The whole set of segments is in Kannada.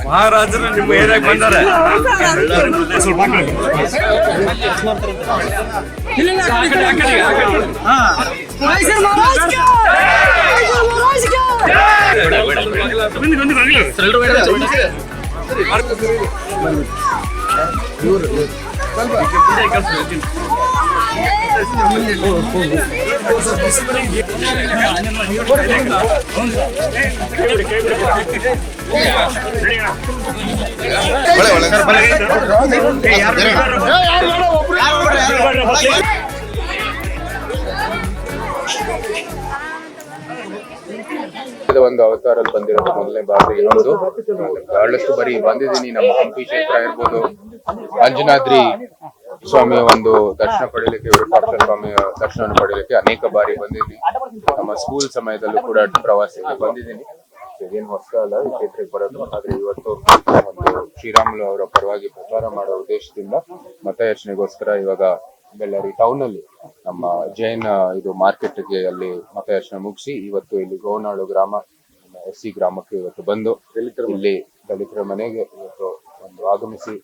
ಮಹಾರಾಜರು ನಿಮ್ಮ ಏರಿಯಾಗ ಬಂದಾರೆ. ಒಂದು ಅವತಾರಲ್ಲಿ ಬಂದಿರೋದು ಮೊದಲನೇ ಬಾರಿ ಇರೋದು. ಬಹಳಷ್ಟು ಬಾರಿ ಬಂದಿದ್ದೀನಿ. ನಮ್ಮ ಹಂಪಿ ಕ್ಷೇತ್ರ ಇರ್ಬೋದು, ಅಂಜನಾದ್ರಿ ಸ್ವಾಮಿಯ ಒಂದು ದರ್ಶನ ಪಡೆಯಲಿಕ್ಕೆ, ವಿರೂಪಾಕ್ಷ ಸ್ವಾಮಿಯ ದರ್ಶನ ಪಡೆಯಲಿಕ್ಕೆ ಅನೇಕ ಬಾರಿ ಬಂದಿದ್ದೀನಿ. ನಮ್ಮ ಸ್ಕೂಲ್ ಸಮಯದಲ್ಲೂ ಕೂಡ ಪ್ರವಾಸಕ್ಕೆ ಬಂದಿದ್ದೀನಿ. ಇದೇನು ಹೊಸ ಅಲ್ಲ ಈ ಕ್ಷೇತ್ರಕ್ಕೆ ಬರೋದು. ಆದ್ರೆ ಇವತ್ತು ಒಂದು ಶ್ರೀರಾಮುಲು ಅವರ ಪರವಾಗಿ ಪ್ರಚಾರ ಮಾಡೋ ಉದ್ದೇಶದಿಂದ ಮತಯಾಚನೆಗೋಸ್ಕರ ಇವಾಗ ಬೆಳ್ಳಾರಿ ಟೌನ್ ಅಲ್ಲಿ ನಮ್ಮ ಜೈನ್ ಇದು ಮಾರ್ಕೆಟ್ಗೆ ಅಲ್ಲಿ ಮತಯಾಚನೆ ಮುಗಿಸಿ ಇವತ್ತು ಇಲ್ಲಿ ಗೋನಾಳು ಗ್ರಾಮ SC ಗ್ರಾಮಕ್ಕೆ ಇವತ್ತು ಬಂದು ಇಲ್ಲಿ ದಲಿತರ ಮನೆಗೆ ಇವತ್ತು ಒಂದು ಆಗಮಿಸಿ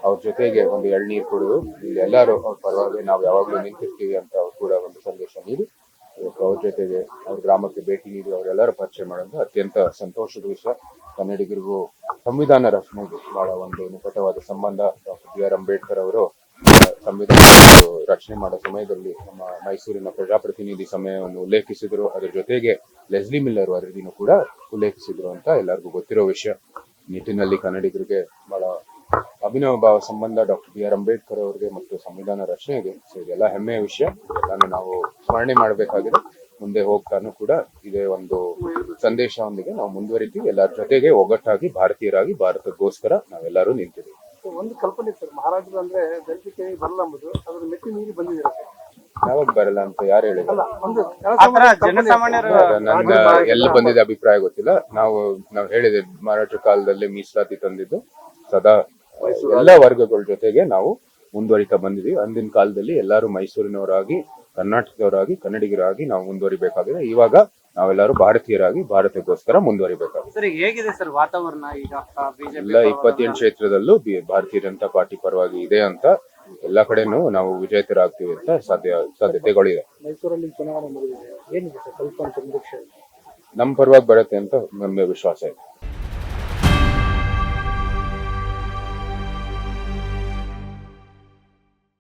ಅವ್ರ ಜೊತೆಗೆ ಒಂದು ಎಳ್ನೀರು ಕುಡಿದು ಇಲ್ಲಿ ಎಲ್ಲರೂ ಅವ್ರ ಪರವಾಗಿ ನಾವು ಯಾವಾಗ್ಲೂ ನಿಂತಿರ್ತೀವಿ ಅಂತ ಅವ್ರು ಕೂಡ ಒಂದು ಸಂದೇಶ ನೀಡಿ ಇವತ್ತು ಅವ್ರ ಜೊತೆಗೆ ಅವ್ರ ಗ್ರಾಮಕ್ಕೆ ಭೇಟಿ ನೀಡಿ ಅವರೆಲ್ಲರೂ ಪರಿಚಯ ಮಾಡೋದು ಅತ್ಯಂತ ಸಂತೋಷದ ವಿಷಯ. ಕನ್ನಡಿಗರಿಗೂ ಸಂವಿಧಾನ ರಚನೆಗೆ ಬಹಳ ಒಂದು ನಿಕಟವಾದ ಸಂಬಂಧ. ಡಾಕ್ಟರ್ BR ಅಂಬೇಡ್ಕರ್ ಅವರು ಸಂವಿಧಾನ ರಚನೆ ಮಾಡೋ ಸಮಯದಲ್ಲಿ ನಮ್ಮ ಮೈಸೂರಿನ ಪ್ರಜಾಪ್ರತಿನಿಧಿ ಸಮಯವನ್ನು ಉಲ್ಲೇಖಿಸಿದ್ರು. ಅದರ ಜೊತೆಗೆ ಲೆಸ್ಲಿ ಮಿಲ್ಲರ್ ವರದಿನೂ ಕೂಡ ಉಲ್ಲೇಖಿಸಿದ್ರು ಅಂತ ಎಲ್ಲರಿಗೂ ಗೊತ್ತಿರೋ ವಿಷಯ. ನಿಟ್ಟಿನಲ್ಲಿ ಕನ್ನಡಿಗರಿಗೆ ಬಹಳ ಅಭಿನವ ಭಾವ ಸಂಬಂಧ ಡಾಕ್ಟರ್ BR ಅಂಬೇಡ್ಕರ್ ಅವರಿಗೆ ಮತ್ತು ಸಂವಿಧಾನ ರಚನೆಗೆ. ಸೊ ಇದೆಲ್ಲ ಹೆಮ್ಮೆಯ ವಿಷಯ. ಎಲ್ಲಾನು ನಾವು ಸ್ಮರಣೆ ಮಾಡಬೇಕಾಗಿದೆ. ಮುಂದೆ ಹೋಗ್ತಾನು ಕೂಡ ಇದೇ ಒಂದು ಸಂದೇಶದೊಂದಿಗೆ ನಾವು ಮುಂದುವರಿತೀವಿ. ಎಲ್ಲರ ಜೊತೆಗೆ ಒಗ್ಗಟ್ಟಾಗಿ ಭಾರತೀಯರಾಗಿ ಭಾರತಕ್ಕೋಸ್ಕರ ನಾವೆಲ್ಲರೂ ನಿಂತಿದ್ದೀವಿ. ಒಂದು ಕಲ್ಪನೆ ಸರ್, ಮಹಾರಾಜರು ಅಂದ್ರೆ ದಲಿತಕ್ಕೆ ಬರಲ್ಲ ಅಂಬುದು, ಅದರ ಮೆಟ್ಟಿ ಮೀರಿ ಬಂದಿದ್ದೀರಾ? ಯಾವಾಗ ಬರಲ್ಲ ಅಂತ ಯಾರು ಹೇಳಿದ್ರು? ಜನಸಾಮಾನ್ಯರು ನನ್ನ ಎಲ್ಲ ಬಂದಿದ್ದ ಅಭಿಪ್ರಾಯ ಗೊತ್ತಿಲ್ಲ. ನಾವು ಹೇಳಿದೆ ಮಹಾರಾಜರ ಕಾಲದಲ್ಲಿ ಮೀಸಲಾತಿ ತಂದಿದ್ದು ಸದಾ ಎಲ್ಲ ವರ್ಗಗಳ ಜೊತೆಗೆ ನಾವು ಮುಂದುವರಿತಾ ಬಂದಿದೀವಿ. ಅಂದಿನ ಕಾಲದಲ್ಲಿ ಎಲ್ಲರೂ ಮೈಸೂರಿನವರಾಗಿ, ಕರ್ನಾಟಕದವರಾಗಿ, ಕನ್ನಡಿಗರಾಗಿ ನಾವು ಮುಂದುವರಿಬೇಕಾಗಿದೆ. ಇವಾಗ ನಾವೆಲ್ಲರೂ ಭಾರತೀಯರಾಗಿ ಭಾರತಕ್ಕೋಸ್ಕರ ಮುಂದುವರಿಬೇಕಾಗಿದೆ. ಸರ್ ಹೇಗಿದೆ ಸರ್ ವಾತಾವರಣ ಈಗ? ಎಲ್ಲ 28 ಕ್ಷೇತ್ರದಲ್ಲೂ ಭಾರತೀಯ ಜನತಾ ಪಾರ್ಟಿ ಪರವಾಗಿ ಇದೆ ಅಂತ ಎಲ್ಲಾ ಕಡೆನೂ ನಾವು ವಿಜೇತರಾಗ್ತೀವಿ ಅಂತ ಸಾಧ್ಯತೆಗಳಿದೆ. ಮೈಸೂರಲ್ಲಿ ಚುನಾವಣೆ ಮುಗಿದಿದೆ, ಏನಿದೆ ಸರ್ ಸ್ವಲ್ಪ ನಿರೀಕ್ಷೆ? ನಮ್ಮ ಪರವಾಗಿ ಬರುತ್ತೆ ಅಂತ ನಮ್ಗೆ ವಿಶ್ವಾಸ ಇದೆ.